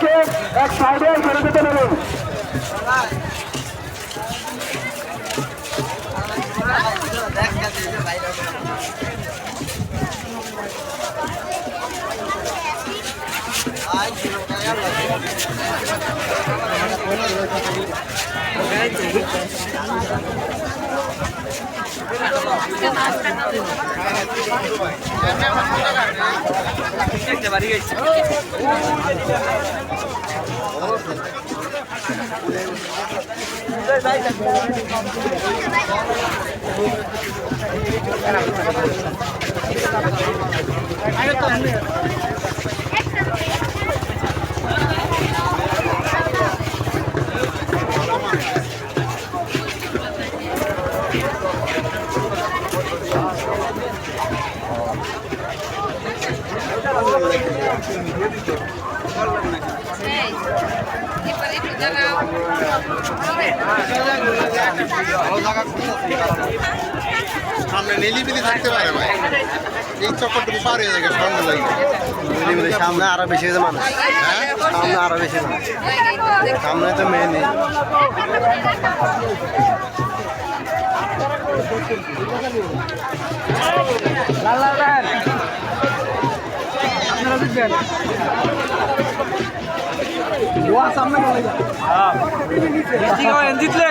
রয়েছে এক সাইডে সরে যেতে নেবেন। সামনে নিলিবিলি থাকতে পারে ভাই, এই চক্করটুকু পার হয়ে যায় সঙ্গে লাগে। নিলিবিলি সামনে আরো বেশি হয়েছে মানুষ, সামনে আরো বেশি মানুষ, সামনে তো মেনই। সামনে জিতলে